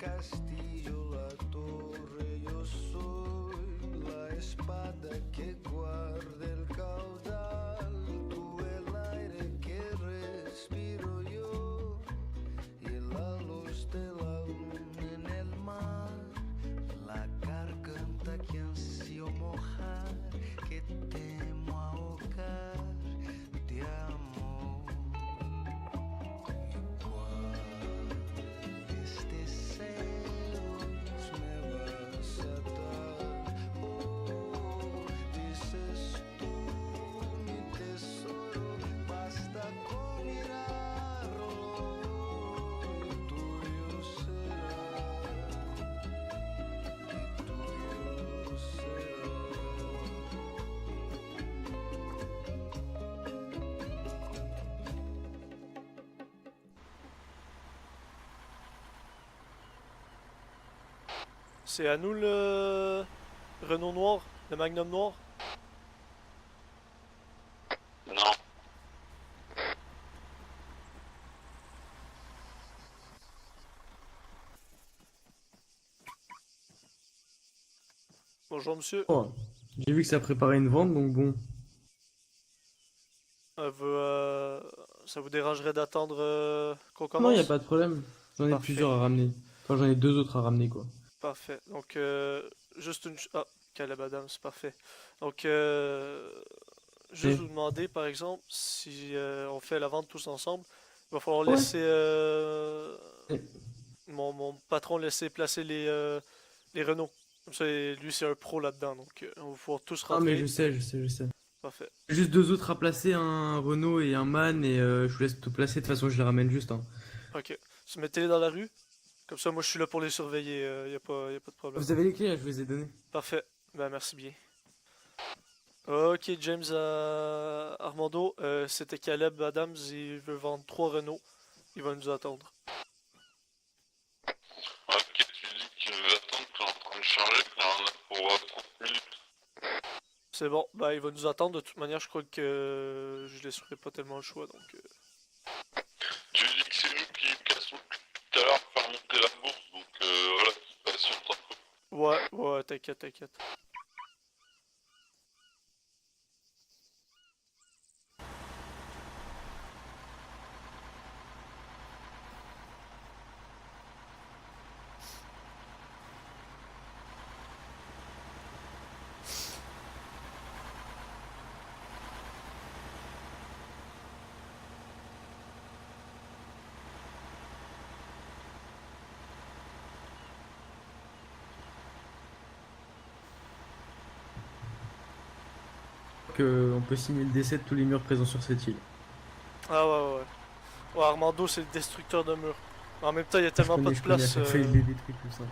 castillo, la torre, yo soy la espada que guarda el caudal, tú el aire que respiro yo y la luz de la luna en el mar, la garganta que ansío mojar, que temo ahogar de amor. Deseos me vas a dar, oh, dices tú mi tesoro, basta con mirarlo y tuyo será, y tuyo será. C'est à nous le Renault noir, le Magnum noir. Non. Bonjour monsieur. Oh, j'ai vu que ça préparait une vente, donc bon. Ça vous dérangerait d'attendre qu'on Non, il commence? a pas de problème. J'en ai Parfait. plusieurs à ramener. Enfin, j'en ai deux autres à ramener, quoi. Parfait. Donc, juste une... Ah, Caleb Adams, c'est parfait. Donc, juste Oui. vous demander, par exemple, si on fait la vente tous ensemble, il va falloir Ouais. laisser... Oui. mon patron laisser placer les Renault. Comme ça, lui, c'est un pro là-dedans, donc on va pouvoir tous Ah, mais rentrer. je sais, je sais, je sais. Parfait. J'ai juste deux autres à placer, un Renault et un MAN, et je vous laisse tout placer. De toute façon, je les ramène juste, hein. Ok. Se mettez-les dans la rue. Comme ça, moi, je suis là pour les surveiller. Y a pas de problème. Vous avez les clés, là, je vous les ai données. Parfait. Ben, merci bien. Ok, James Armando, c'était Caleb Adams, il veut vendre 3 Renault. Il va nous attendre. Ok, tu dis qu'il veut attendre, que t'es en train de charger, qu'il y en a pour 30 minutes. C'est bon, ben il va nous attendre. De toute manière, je crois que je laisserai pas tellement le choix, donc... Tu dis que c'est nous qui cassons tout à l'heure pour faire monter la bourse, donc voilà, patiente un peu. Ouais, t'inquiète, t'inquiète. On peut signer le décès de tous les murs présents sur cette île. Ah ouais. Ouais, Armando, c'est le destructeur de murs. En même temps, il y a tellement pas de Je connais, à place. chaque fois, il les détruit, tout ça.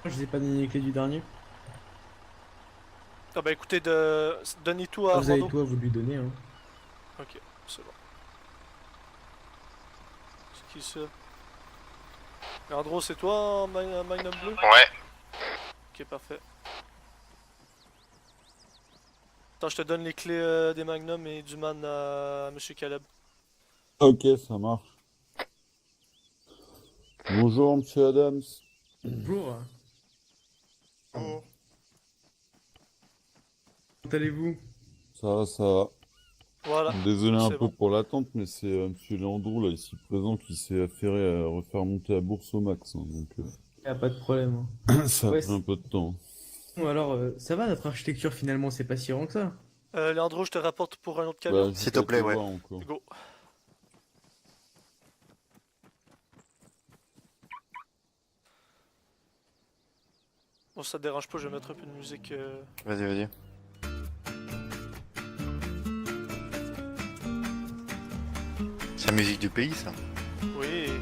Je vous ai pas donné les clés du dernier. Ah bah écoutez, donnez tout à Ah, vous avez Armando. tout à vous lui donner, hein. Ok, c'est bon. C'est qui ça? Leandro, c'est toi en Magnum bleu? Ouais. Ok, parfait. Attends, je te donne les clés des Magnum et du Man à Monsieur Caleb. Ok, ça marche. Bonjour, monsieur Adams. Bonjour. Oh. Comment allez-vous? Ça va, ça va. Voilà. Désolé un C'est peu bon. pour l'attente, mais c'est monsieur Landreau, là, ici présent, qui s'est affairé à refaire monter la bourse au max, hein, donc Y a pas de problème, ça a Ouais, pris un peu de temps. Bon, alors, ça va notre architecture finalement, c'est pas si grand que ça. Leandro, je te rapporte pour un autre camion. Bah, S'il te plaît, ouais. Encore. Go. Bon, ça te dérange pas, je vais mettre un peu de musique. Vas-y, vas-y. C'est la musique du pays, ça. Oui.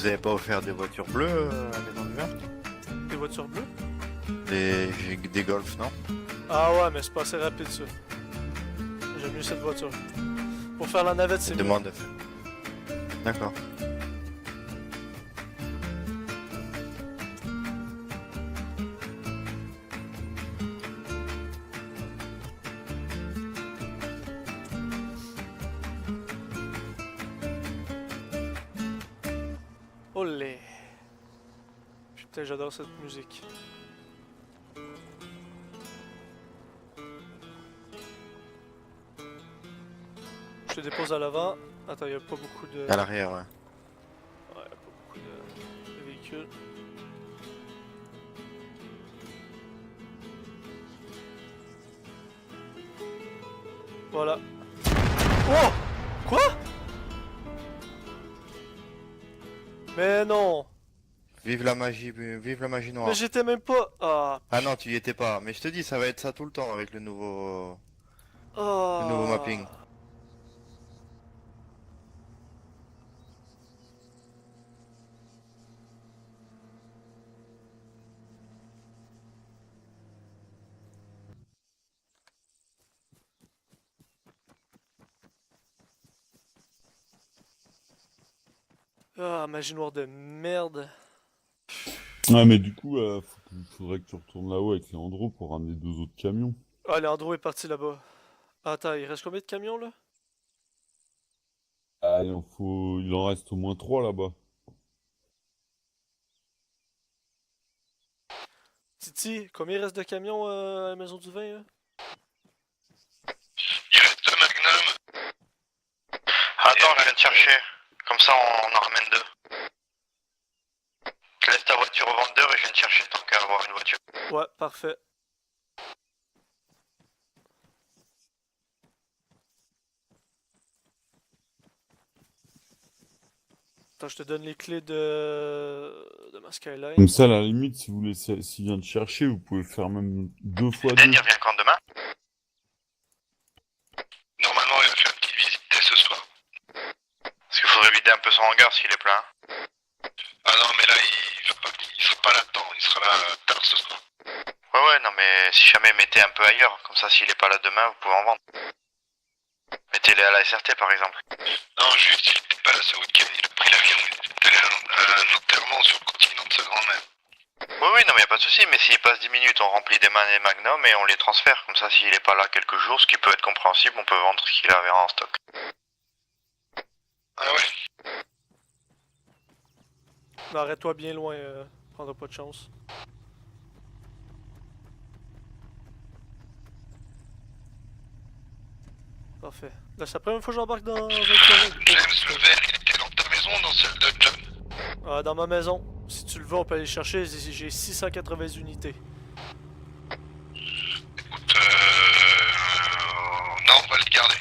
vous avez pas offert des voitures bleues à la maison du vin? Des voitures bleues? Des Golf, non? Ah ouais, mais c'est pas assez rapide ça. J'aime mieux cette voiture. Pour faire la navette, c'est mieux. Demande. D'accord. Olé. Putain, j'adore cette musique. Je te dépose à l'avant. Attends, il a pas beaucoup de... À l'arrière, ouais. Ouais, y a pas beaucoup de véhicules. Voilà. Oh! Quoi? Mais non! Vive la magie noire. Mais j'étais même pas... Ah. Ah non, tu y étais pas. Mais je te dis, ça va être ça tout le temps avec le nouveau Oh. mapping. Ah, magie noire de merde. Ouais, mais du coup, faudrait que tu retournes là-haut avec Leandro pour ramener 2 autres camions. Ah, Leandro est parti là-bas. Attends, il reste combien de camions là? Ah, il en reste au moins 3 là-bas. Titi, combien il reste de camions à la maison du vin là? Il reste un Magnum. Attends, je viens de chercher. Comme ça, on en ramène 2. Je laisse ta voiture au vendeur et je viens de chercher tant qu'à avoir une voiture. Ouais, parfait. Attends, je te donne les clés de ma Skyline. Comme ça, à la limite, si vous voulez, s'il vient de chercher, vous pouvez faire même 2 fois 2. Den, il revient quand demain? Normalement, il va faire une petite visite dès ce soir. Parce qu'il faudrait vider un peu son hangar s'il est plein. Ah non, mais là, il sera pas là-dedans. Il sera là tard ce soir. Ouais, non, mais si jamais mettez un peu ailleurs, comme ça, s'il est pas là demain, vous pouvez en vendre. Mettez-les à la SRT par exemple. Non, juste, il était pas là ce week-end. Il a pris l'avion. Il est allé à un enterrement sur le continent de sa grand-mère. Oui, non, mais y a pas de souci, mais s'il passe 10 minutes, on remplit des mains et magnum et on les transfère. Comme ça, s'il est pas là quelques jours, ce qui peut être compréhensible, on peut vendre ce qu'il avait en stock. Ah ouais. Mais arrête-toi bien loin, prendra pas de chance. Parfait. Là, c'est la première fois que j'embarque dans un terrain. James, le verre, il était dans ta maison ou dans celle de John? Dans ma maison. Si tu le veux, on peut aller chercher. J'ai 680 unités. Écoute, non, on va le garder.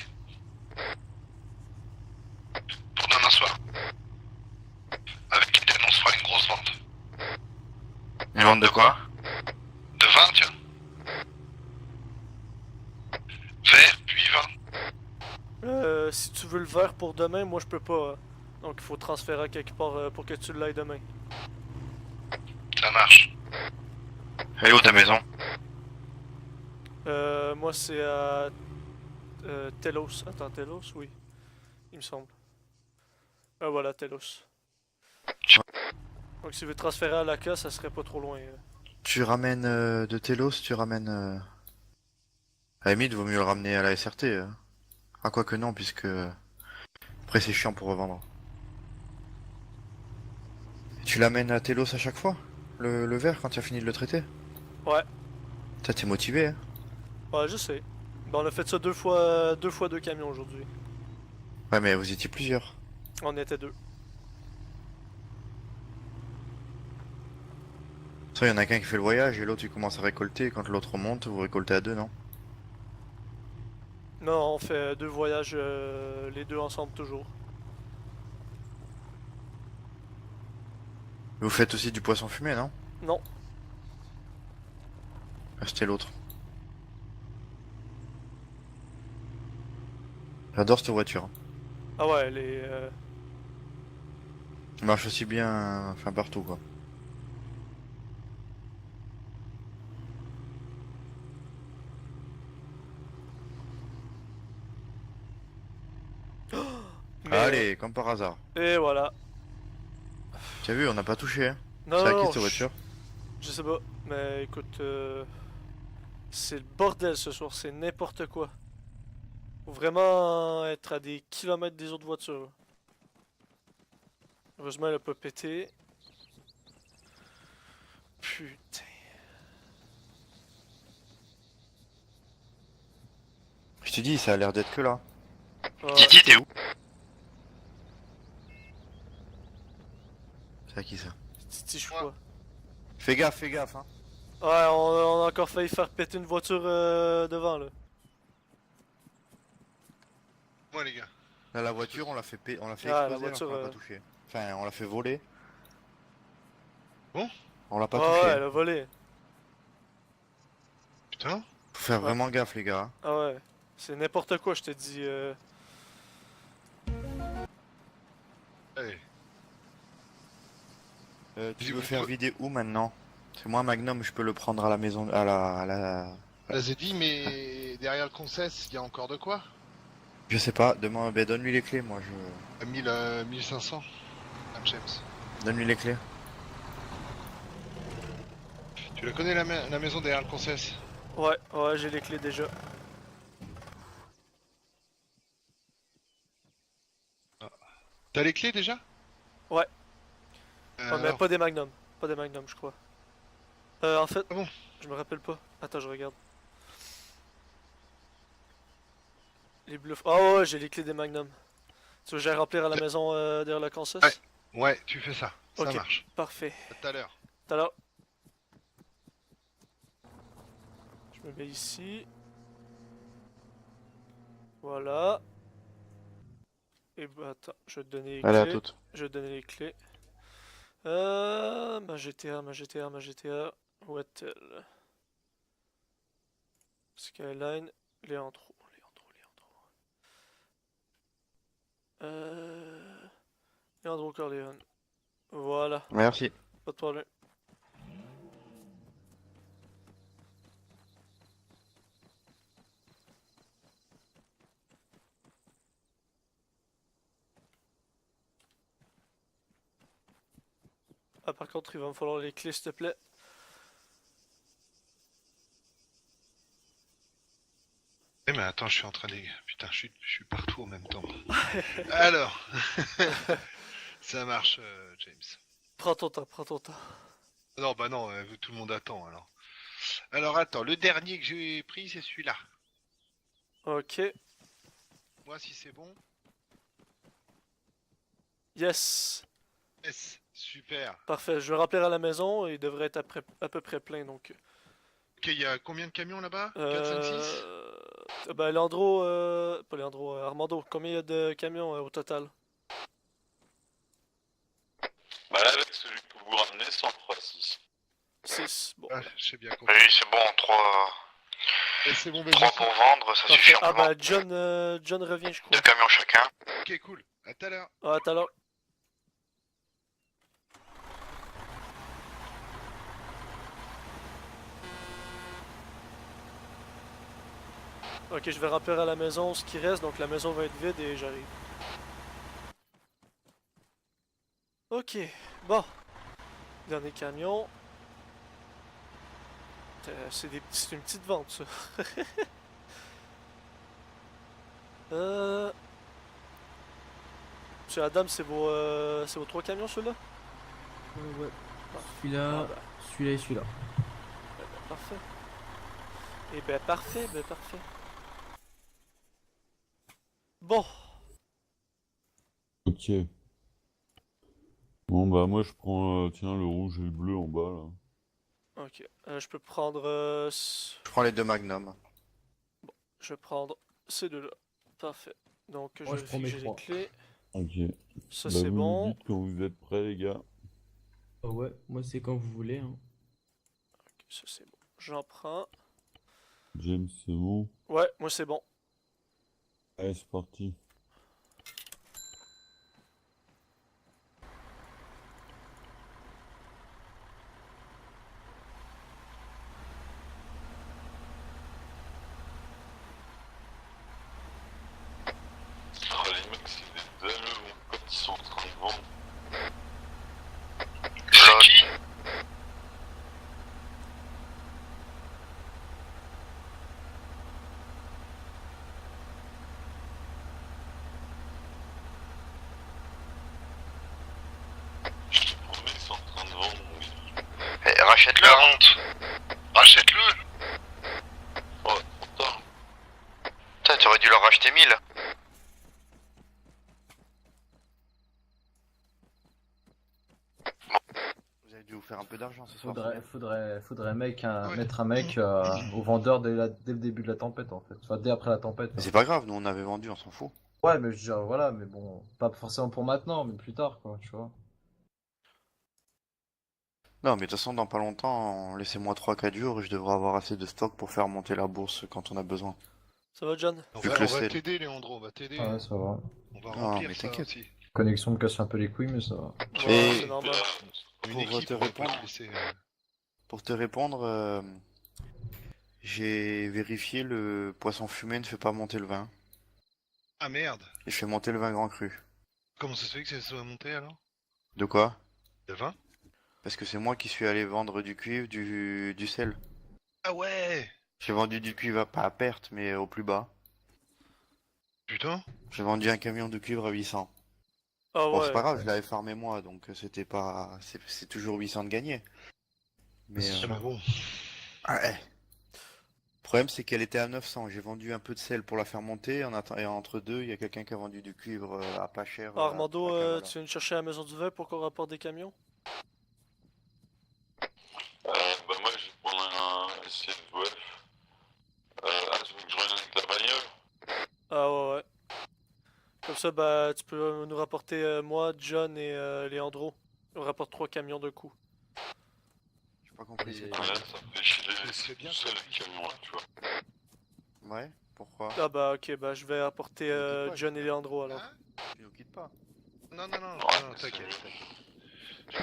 Pour demain soir. Avec Eden, on se fera une grosse vente. Une vente de quoi? De vin, tiens. Verre, puis vin. Si tu veux le verre pour demain, moi je peux pas. Donc il faut transférer quelque part pour que tu l'ailles demain. Ça marche. Elle est où ta maison? Moi c'est à Telos. Attends, Telos, oui. Il me semble. Ah voilà, Telos. Donc si tu veux transférer à l'ACA, ça serait pas trop loin. Tu ramènes de Telos, tu ramènes... À la limite, vaut mieux le ramener à la SRT. Ah, quoi que non, puisque... Après, c'est chiant pour revendre. Et tu l'amènes à Telos à chaque fois? Le verre, quand tu as fini de le traiter? Ouais. T'es motivé, hein? Ouais, je sais. Ben, on a fait ça deux fois deux camions aujourd'hui. Ouais, mais vous étiez plusieurs. On était deux. Ça, il y en a qu'un qui fait le voyage et l'autre il commence à récolter. Quand l'autre remonte, vous récoltez à 2, non? Non, on fait deux voyages, les deux ensemble toujours. Vous faites aussi du poisson fumé, non? Non. Ah, c'était l'autre. J'adore cette voiture. Ah ouais, elle est... Il marche aussi bien, enfin partout quoi. Mais, Allez, comme par hasard. et voilà. Tu as vu, on n'a pas touché, hein. Non, C'est à non, qui non, cette voiture? je sais pas. Mais écoute, c'est le bordel ce soir, c'est n'importe quoi. Faut vraiment être à des kilomètres des autres voitures. Heureusement, elle a pas pété. Putain. Je te dis, ça a l'air d'être que là. Ouais, Titi, t'es où? C'est à qui ça? Titi, je crois. Fais gaffe, hein. Ouais, on a encore failli faire péter une voiture devant là. Moi les gars. Là, la voiture, on l'a fait, on l'a fait Ah, la exploser, alors voiture, qu'on l'a pas touché. Enfin, on l'a fait voler. Bon. On l'a pas Ouais, touché. elle a volé. Putain. Faut faire Ouais. vraiment gaffe, les gars. Ah ouais. C'est n'importe quoi, je te dis. Allez. Tu veux faire vider où maintenant? C'est moi, Magnum, je peux le prendre à la maison, à la... La Zeddy, mais derrière le concess, il y a encore de quoi? Je sais pas, demande, ben donne-lui les clés, moi, je... À 1500. Ah, James. Donne-lui les clés. Tu la connais la maison derrière le concess? Ouais, ouais, j'ai les clés déjà. T'as les clés déjà? Ouais. Ouais, mais alors, pas des magnums. Pas des magnums, je crois. En fait, Ah bon? je me rappelle pas. Attends, je regarde. Les bluffs. Oh ouais, j'ai les clés des magnums. Tu veux que j'aille remplir à la maison derrière le consist? Ouais. Ouais, tu fais ça. Ça Ok. marche. Parfait. À tout à l'heure. Tout à l'heure. Je me mets ici. Voilà. Et bah attends, je vais te donner les Allez, à clés. toutes. Je vais te donner les clés. Ma GTA. Où est-elle? Skyline. Leandro. Leandro Corleone. Voilà, Merci. pas de problème. Ah, par contre, il va me falloir les clés, s'il te plaît. Eh mais attends, je suis en train de... Putain, je suis partout en même temps. Alors. Ça marche, James. Prends ton temps, prends ton temps. Non, bah non, tout le monde attend alors. Alors attends, le dernier que j'ai pris, c'est celui-là. Ok. Moi, si c'est bon. Yes. Yes, super. Parfait, je vais remplir à la maison et il devrait être à peu près plein donc. Ok, il y a combien de camions là-bas? 4, 5, 6? Bah, Leandro, pas Leandro, Armando, combien il y a de camions au total? Bah là, avec celui que vous ramenez, 103,6. 6. Bon. Ah, j'ai bien compris. Oui, c'est bon, 3, C'est bon, 3 pour vendre, ça Parfait. suffit Ah amplement. bah, John revient, je crois. 2 camions chacun. Ok, cool. À tout à l'heure. Ah, tout à l'heure. Ok, je vais remplir à la maison ce qui reste, donc la maison va être vide et j'arrive. Ok, bon. Dernier camion. C'est une petite vente, ça. Monsieur Adam, c'est vos 3 camions, ceux-là? Ouais. Celui-là, Ah bah. celui-là et celui-là. Parfait. Eh ben parfait, parfait. Bon, Ok. Bon bah moi je prends tiens le rouge et le bleu en bas là. ok. Je peux prendre... Je prends les deux Magnum. je vais prendre ces deux-là. Parfait. Donc Moi, je vérifie prends que mes j'ai les 3. clés. Ok. Ça Bah c'est vous me bon. dites quand vous êtes prêts les gars. Ah ouais, moi c'est quand vous voulez. Hein. Ok, ça c'est bon. J'en prends. James c'est bon. Ouais, moi c'est bon. Allez c'est parti. rachète-le. La honte. Rachète-le. Oh, trop tard. Putain, t'aurais dû leur racheter 1000. Vous avez dû vous faire un peu d'argent ce soir. Faudrait Ouais. mettre un mec au vendeur dès le début de la tempête en fait. Enfin, dès après la tempête. Mais c'est pas grave, nous on avait vendu, on s'en fout. Ouais, mais je veux dire, voilà, mais bon, pas forcément pour maintenant, mais plus tard, quoi, tu vois. Non, mais de toute façon, dans pas longtemps, laissez-moi 3-4 jours et je devrais avoir assez de stock pour faire monter la bourse quand on a besoin. Ça va, John? On Vu va, que le on va sel- t'aider, Léandro, on va t'aider. Ouais, ça va. On va Non, remplir mais ça t'inquiète. aussi. Connexion me casse un peu les couilles, mais ça va. Ouais, Et- c'est normal. Une Pour équipe, te on va pas répondre. te laisser, Pour te répondre, j'ai vérifié, le poisson fumé ne fait pas monter le vin. Ah merde. Il fait monter le vin grand cru. Comment ça se fait que ça soit monté alors? De quoi? Le vin? Parce que c'est moi qui suis allé vendre du cuivre, du sel. Ah ouais. J'ai vendu du cuivre pas à perte, mais au plus bas. Putain. J'ai vendu un camion de cuivre à 800. Ah Bon, ouais. c'est pas grave, je l'avais farmé moi, donc c'était pas... C'est toujours 800 de gagné. Mais... Ah, mais bon. ouais. Le problème, c'est qu'elle était à 900. J'ai vendu un peu de sel pour la faire monter. Et entre deux, il y a quelqu'un qui a vendu du cuivre à pas cher. Ah, Armando, à Kavala. tu viens de chercher à la maison du vin pour qu'on rapporte des camions? Bah moi j'ai prendre un SCF. Ah, tu veux que je revienne avec la bagnole? Ah ouais, ouais. Comme ça, bah, tu peux nous rapporter moi, John et Leandro. On rapporte 3 camions de coup. J'ai pas compris. Et- Ouais, ça me fait chier de C'est laisser bien, tout ça. seul le camion là, tu vois. Ouais, pourquoi? Ah bah, ok, bah, je vais apporter Ne quitte pas, John et je- Leandro alors. Hein? Tu nous quittes pas. Non, non, non, Ouais, non, c'est t'inquiète.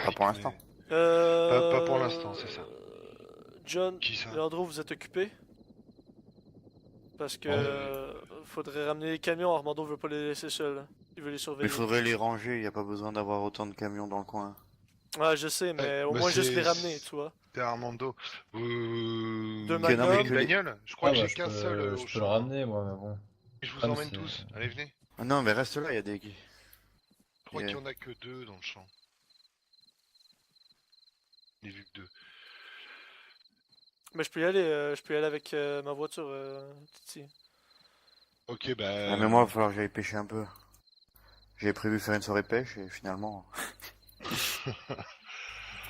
Pas pour l'instant. Pas pour l'instant, c'est ça. John, Qui ça? Leandro, vous êtes occupés? Parce que Ouais. faudrait ramener les camions, Armando veut pas les laisser seuls. Il veut les Mais surveiller. faudrait les ranger, y a pas besoin d'avoir autant de camions dans le coin. Ouais, je sais, mais au bah moins juste c'est- les ramener, tu vois. T'es Armando. Deux Vous magnums. avez Non, mais une que les- bagnole? Je crois Ah, que bah, j'ai qu'un seul au je peux le champ. ramener, moi, mais bon. Je vous Comme emmène c'est- tous. Allez, venez. Ah non, mais reste là, y a des... Je crois Yeah. qu'il y en a que 2 dans le champ. J'ai vu que 2. Mais je peux y aller avec ma voiture, Titi. Ok, bah. Ah, mais moi, il va falloir que j'aille pêcher un peu. J'avais prévu faire une soirée pêche et finalement...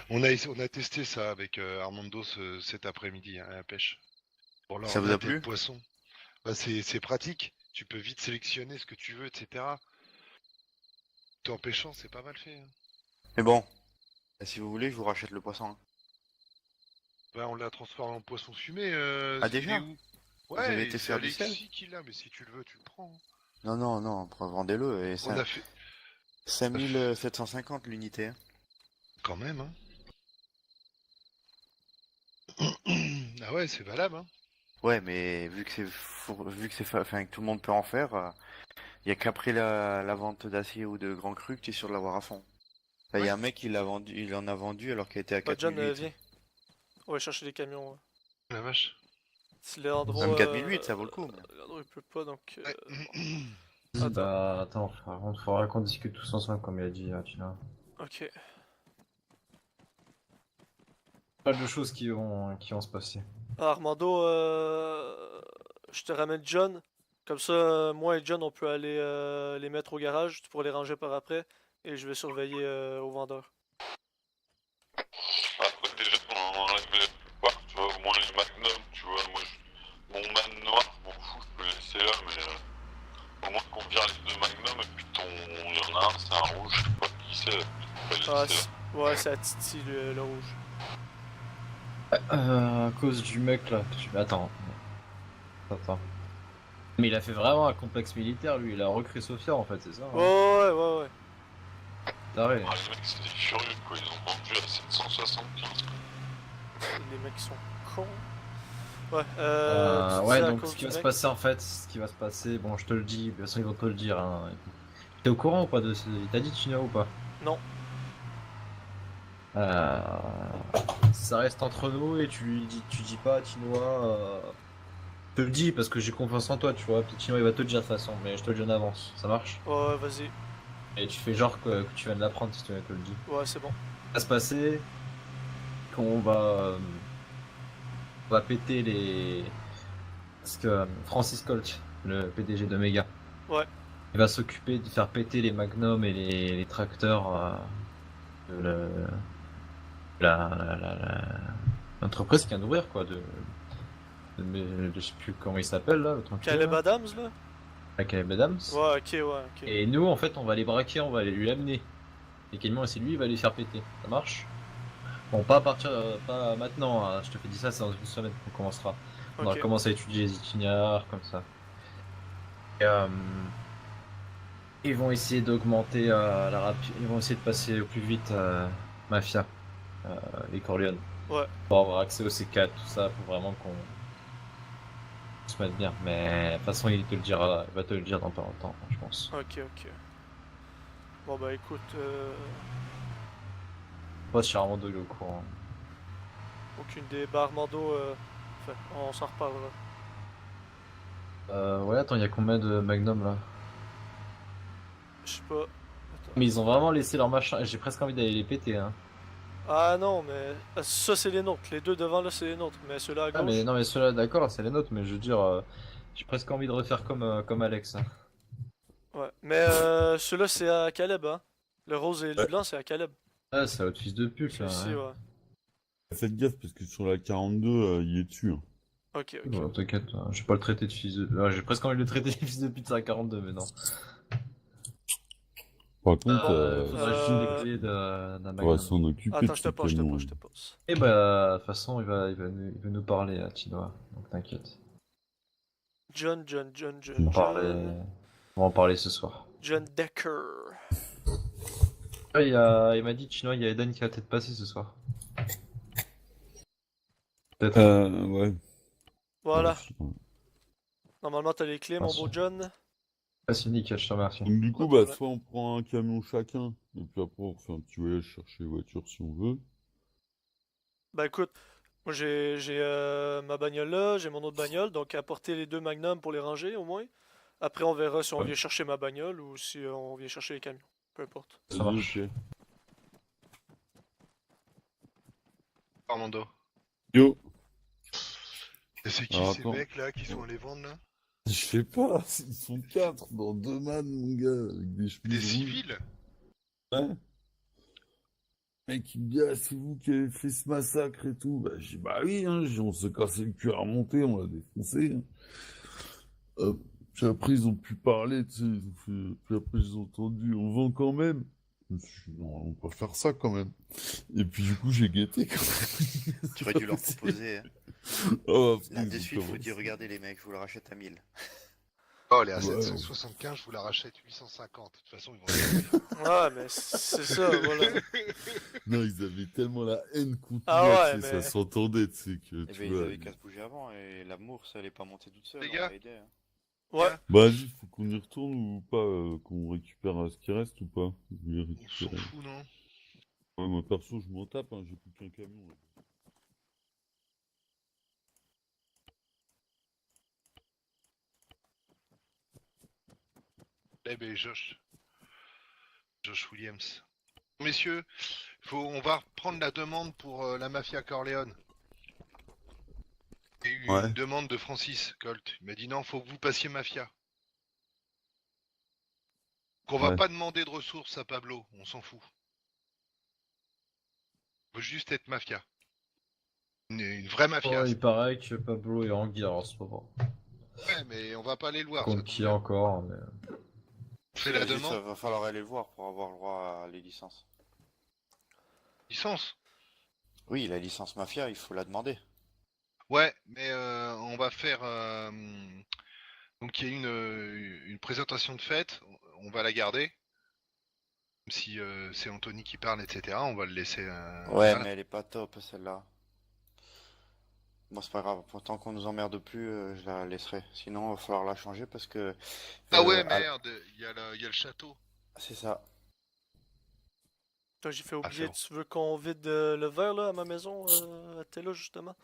On a testé ça avec Armando cet après-midi hein, à la pêche. Pour leur Ça vous a mater le plu? poisson. Bah, c'est pratique. Tu peux vite sélectionner ce que tu veux, etc. Tout en pêchant, c'est pas mal fait. Hein. Mais bon, si vous voulez, je vous rachète le poisson. Hein. Bah, on l'a transformé en poisson fumé. Ah, il déjà? est où? Vous Ouais, avez été c'est faire du sel? Alexis qui l'a, mais si tu le veux, tu le prends. hein. Non, non, non, vendez-le. Et On ça, a fait 5750 l'unité. Hein. quand même. Hein. Ah ouais, c'est valable. Hein. Ouais, mais vu que enfin, que tout le monde peut en faire, y a qu'après la vente d'acier ou de grand cru que tu es sûr de l'avoir à fond. Là, y a un mec, il en a vendu alors qu'il était à Bah, John, 4008. viens. On va chercher les camions. Ouais. La vache. Si Leandro. Même 4008, ça vaut le coup. Leandro, il peut pas, donc. Ouais. Bah, attends, faudra qu'on discute tous ensemble, comme il a dit, tu vois. Ok. Pas de choses qui vont se passer. Ah, Armando, je te ramène John. Comme ça, moi et John, on peut aller les mettre au garage. Tu pourras les ranger par après. Et je vais surveiller au vendeur. Après déjà on enlève la plupart, tu vois, au moins les magnums, tu vois, moi mon man noir, je m'en fous, je peux le laisser là, mais au moins qu'on vire les 2 magnums et puis il y en a un, c'est un rouge, je sais pas qui c'est, je peux pas Ah, le laisser là. ouais, c'est à Titi le rouge. À cause du mec là. Attends. Mais il a fait vraiment un complexe militaire, lui. Il a recréé Sofia en fait, c'est ça. Hein. Ouais. Taré. Ah, les mecs c'était furieux quoi, ils ont vendu à 775. Les mecs sont cons. Ouais, tu Ouais, disais à donc cause ce qui du va se mec. passer en fait, bon, je te le dis, de toute façon ils vont te le dire. Hein. T'es au courant ou pas de ce... Il t'a dit Chinois ou pas? Non. Ça reste entre nous et tu dis pas à Chinois. Je te le dis parce que j'ai confiance en toi, tu vois. Puis Chinois il va te le dire de toute façon, mais je te le dis en avance, ça marche? Ouais, vas-y. Et tu fais genre que tu viens de l'apprendre si tu te le dis. Ouais, c'est bon. Ça va se passer. qu'on va péter les. Parce que Francis Colt, le PDG de Mega, Ouais. il va s'occuper de faire péter les Magnum et les tracteurs de l'entreprise qui vient d'ouvrir, quoi. Je sais plus comment il s'appelle là, le tranquille. Caleb Adams, là? La Caleb Adams. Ouais, ok. Et nous, en fait, on va les braquer, on va aller lui amener. Et Kelman, c'est lui, il va les faire péter. Ça marche? Bon, pas à partir, pas maintenant, hein. Je te fais dire ça, c'est dans une semaine qu'on commencera. On va Ok. commencer à étudier les itinéraires, comme ça. Et, ils vont essayer d'augmenter ils vont essayer de passer au plus vite Mafia, les Corleone. Ouais. Pour avoir accès au C4, tout ça, pour vraiment qu'on se mette bien. Mais de toute façon, il va te le dire dans pas longtemps, je pense. Ok. Bon bah écoute, Moi, chez Armando, il est au courant. aucune des barres Armando, enfin, on s'en reparlera. Ouais, attends, il y a combien de Magnum là? Je sais pas. Attends. Mais ils ont vraiment laissé leur machin, j'ai presque envie d'aller les péter, hein. Ah non, mais ça c'est les nôtres. Les deux devant là c'est les nôtres, mais ceux-là à gauche. Ah, mais non, mais ceux-là, d'accord, c'est les nôtres, mais je veux dire, j'ai presque envie de refaire comme Alex, hein. Ouais. Mais ceux-là c'est à Caleb, hein. Le rose et le blanc c'est à Caleb. Ah, c'est votre fils de pute là. Celui-ci, Ouais. ouais. Faites gaffe parce que sur la 42, il est dessus. Hein. Ok. Bon, t'inquiète, hein, je vais pas le traiter de fils de. Ah, j'ai presque envie de le traiter de fils de pute à 42, mais non. Par contre, Faudrait juste les clés d'un on va Magnum. s'en occuper Attends, de je te ce pose, camion. je te pose. Et bah, de toute façon, il va nous parler à Tinoa, donc t'inquiète. John. On va en parler ce soir. John Decker. Ah, il m'a dit, Tinoa, il y a Eden qui va peut-être passer ce soir. Peut-être. Ouais. Voilà. Ouais. Normalement t'as les clés, mon beau John. Ah, c'est nickel, je te remercie. Donc, du coup, Pas de bah, soit on prend un camion chacun, et puis après on fait un petit voyage chercher les voitures si on veut. Bah écoute, moi j'ai ma bagnole là, j'ai mon autre bagnole, donc apporter les deux magnums pour les ranger au moins. Après on verra si on Ouais. vient chercher ma bagnole ou si on vient chercher les camions. Peu importe. Ça marche. Ok. Armando. Yo, Et c'est qui Alors, ces attends. mecs là qui sont allés vendre là? je sais pas, ils sont 4 dans 2 man, mon gars, avec des Des chemises rouges. civils? Ouais. Mec, il me dit, ah, c'est vous qui avez fait ce massacre et tout. Bah, j'ai dit, bah oui, hein, on s'est cassé le cul à remonter, on l'a défoncé. Hein. Puis après, ils ont pu parler, tu sais, puis après, ils ont entendu, on vend quand même. Je me suis dit, non, on va pas faire ça quand même. Et puis, du coup, j'ai guetté quand même. Tu aurais dû leur proposer. Hein. Oh, Là, ils de ont suite, faut commencé. dire, regardez les mecs, je vous le rachète à 1000. Oh, elle est à Ouais. 775, je vous la rachète 850. De toute façon, ils vont Ouais, mais c'est ça, voilà. Non, ils avaient tellement la haine contre Ah moi, ouais, tu sais, mais- ça s'entendait, tu sais, que, Eh tu ben, ils vois. avaient qu'à se bouger avant, et l'amour, ça allait pas monter toute seule. Les on gars. va aider, hein. Ouais. Bah, vas-y, faut qu'on y retourne ou pas, qu'on récupère ce qui reste ou pas? Vous voulez On s'en récupérer? fout, non? Ouais, moi, perso, je m'en tape, hein, j'ai plus qu'un camion, là. Eh ben, Josh Williams. Messieurs, on va reprendre la demande pour la mafia Corleone. Il y a eu Ouais. une demande de Francis Colt. Il m'a dit non, faut que vous passiez mafia. Qu'on va Ouais. pas demander de ressources à Pablo, on s'en fout. On veut juste être mafia. Une vraie mafia. Oh, il paraît que Pablo est en guerre en ce moment. Ouais, mais on va pas aller le voir. ça Contre tombe qui bien. encore, mais. Fais la Juste, demande. va falloir aller le voir pour avoir le droit à les licences. Licence. Oui, la licence mafia, il faut la demander. Ouais, mais on va faire. Donc il y a une présentation de fête. On va la garder. Même si c'est Anthony qui parle, etc. On va le laisser. Ouais, voilà. mais elle est pas top celle-là. Bon, c'est pas grave, pourtant qu'on nous emmerde plus, je la laisserai. Sinon, il va falloir la changer parce que. Ah ouais, à- merde, il y a le château. C'est ça. Toi, j'ai fait Ah, oublier, c'est bon. tu veux qu'on vide le verre là à ma maison, à Tella justement?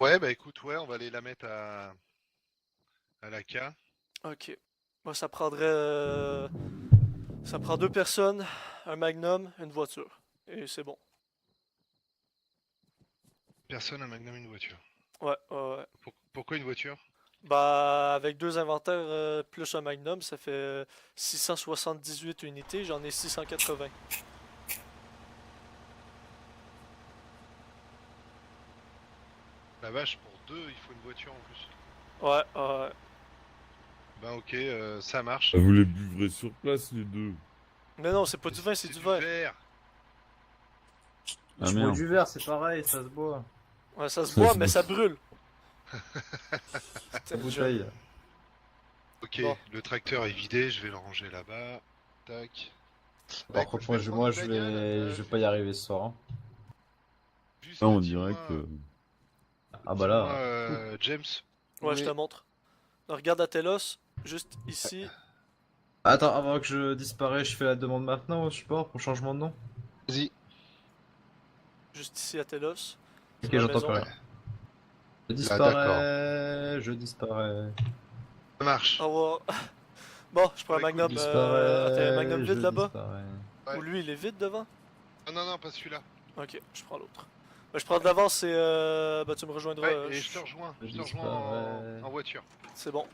Ouais, bah écoute, ouais, on va aller la mettre à la K. Ok. Moi, ça prendrait. Ça prend 2 personnes, un magnum, une voiture. Et c'est bon. personne, un Magnum, une voiture. Ouais, ouais, ouais. Pourquoi une voiture? Bah, avec 2 inventaires plus un Magnum, ça fait 678 unités, j'en ai 680. La vache, pour deux, il faut une voiture en plus. Ouais, ouais. Bah ok, ça marche. Ah, vous les buvrez sur place, les deux. Mais non, c'est pas du vin, c'est du vin. verre. Ah Tu bois merde. du verre, c'est pareil, ça se boit. Ouais, ça se Ça boit, se mais boit. ça brûle. La bouteille. Ok, Bon. le tracteur est vidé, je vais le ranger là-bas. Tac. Par écoute, contre, je vais moi, prendre une bagnole, je vais pas y arriver ce soir. Hein. Juste, Là, on dis-moi, dirait que... Ah bah dis-moi, là. James. Ouais, où je est- te montre. Regarde à Telos, juste ici. Attends, avant que je disparaisse, je fais la demande maintenant au support pour changement de nom. Vas-y. Juste ici à Telos. Ok, C'est ma j'entends maison. plus rien. Je Là, d'accord. disparais, je disparais. Ça marche. Au revoir. Bon, je prends un Ouais, écoute, Magnum. Disparais, T'as un Magnum je vide là-bas? disparais. Ouais. Ou lui, il est vide devant? Non, non, pas celui-là. Ok, je prends l'autre. Bah, je prends de l'avance et bah, tu me rejoindras. Ouais, et je te rejoins. je Je te rejoins disparais. en voiture. C'est bon.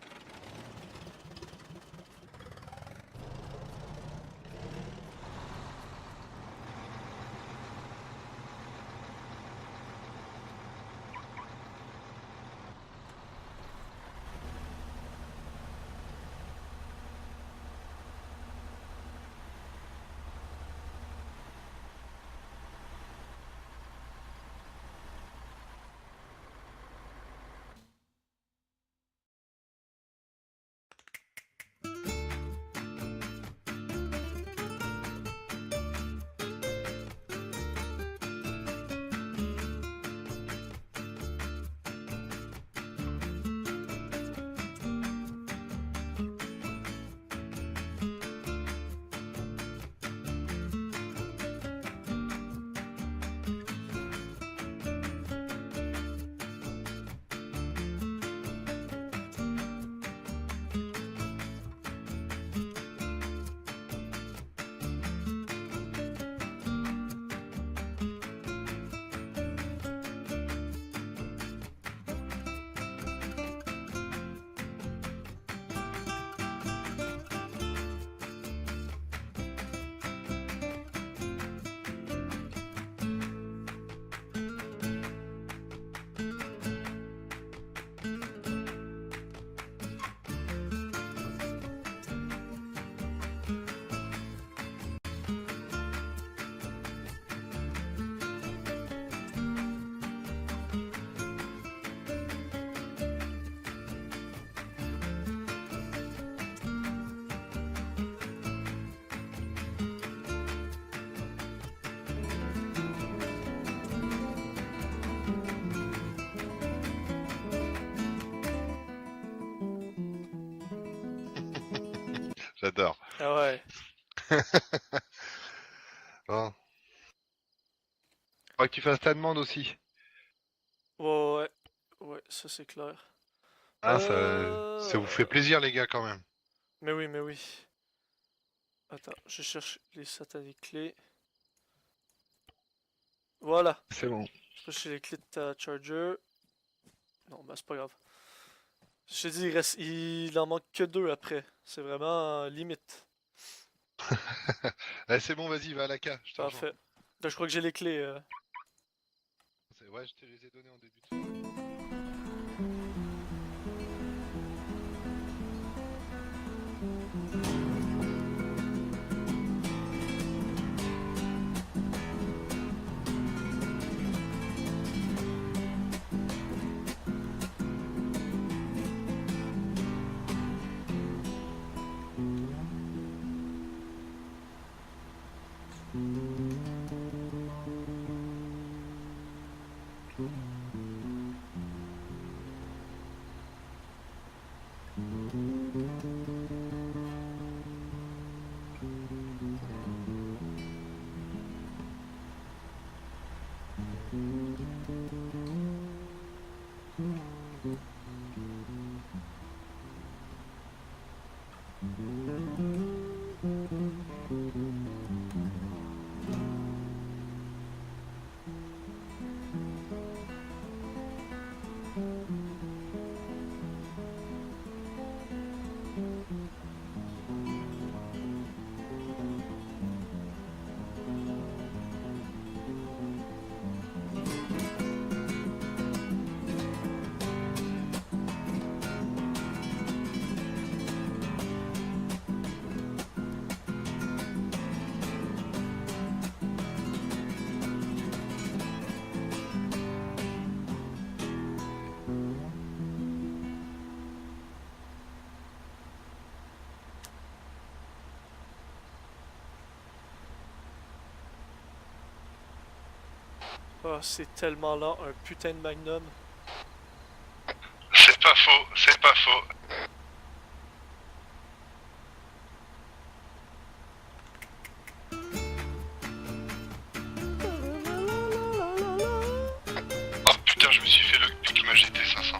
J'adore. Ah ouais. Bon. Faudra que tu fasses ta demande aussi. Ouais, ouais. Ouais, ça c'est clair. Ah, ça vous fait plaisir, les gars, quand même. Mais oui, mais oui. Attends, je cherche les satanées clés. Voilà. C'est bon. Je cherche les clés de ta charger. Non, bah c'est pas grave. Je t'ai dit, il en manque que 2 après. C'est vraiment limite. Eh, c'est bon, vas-y, va à la K. Je te rejoins. Parfait. Là, je crois que j'ai les clés. Ouais, je te les ai donnés en début de soirée. Oh, c'est tellement lent, un putain de Magnum. C'est pas faux, c'est pas faux. Oh putain, je me suis fait le pic, ma GT 500.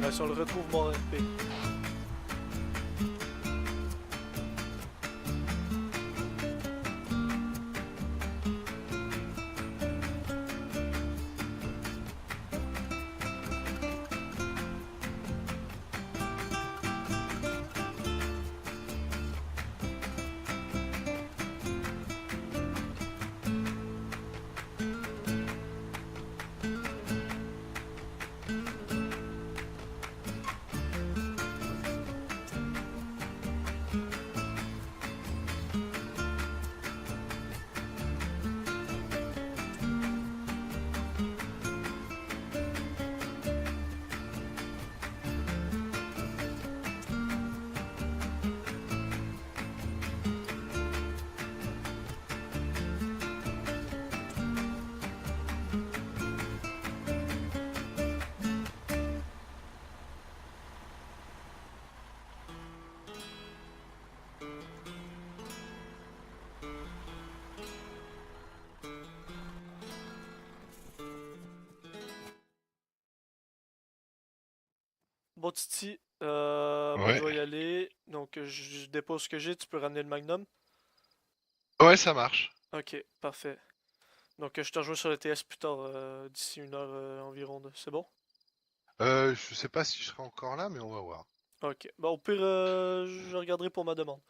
Ouais, si on le retrouve mort RP. Bon, Titi, moi Ouais. je dois y aller. Donc, je dépose ce que j'ai. Tu peux ramener le Magnum. Ouais, ça marche. Ok, parfait. Donc, je te rejoins sur le TS plus tard, d'ici 1 heure environ. C'est bon? Je sais pas si je serai encore là, mais on va voir. Ok. Bon, au pire, je regarderai pour ma demande.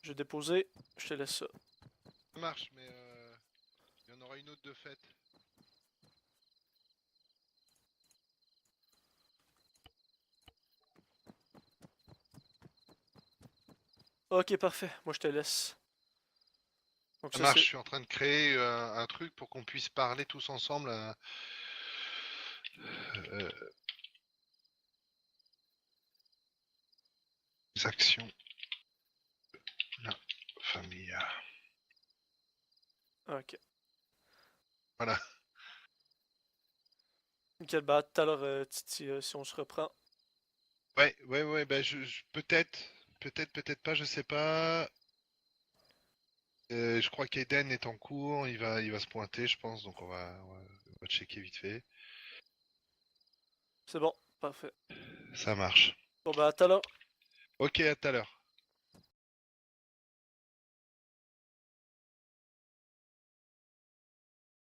Je vais déposer. Je te laisse ça. Ça marche, mais il y en aura une autre de faite. Ok, parfait. Moi, je te laisse. Donc, Ça ça, marche, c'est. je suis en train de créer un truc pour qu'on puisse parler tous ensemble. Euh, les actions. La famille. Ok. Voilà. Nickel, bah, à tout à l'heure, Titi, si on se reprend. Ouais, bah peut-être, peut-être pas, je sais pas. Je crois qu'Eden est en cours, il va se pointer, je pense, donc on va checker vite fait. C'est bon, parfait. Ça marche. Bon, bah, à tout à l'heure. Ok, à tout à l'heure.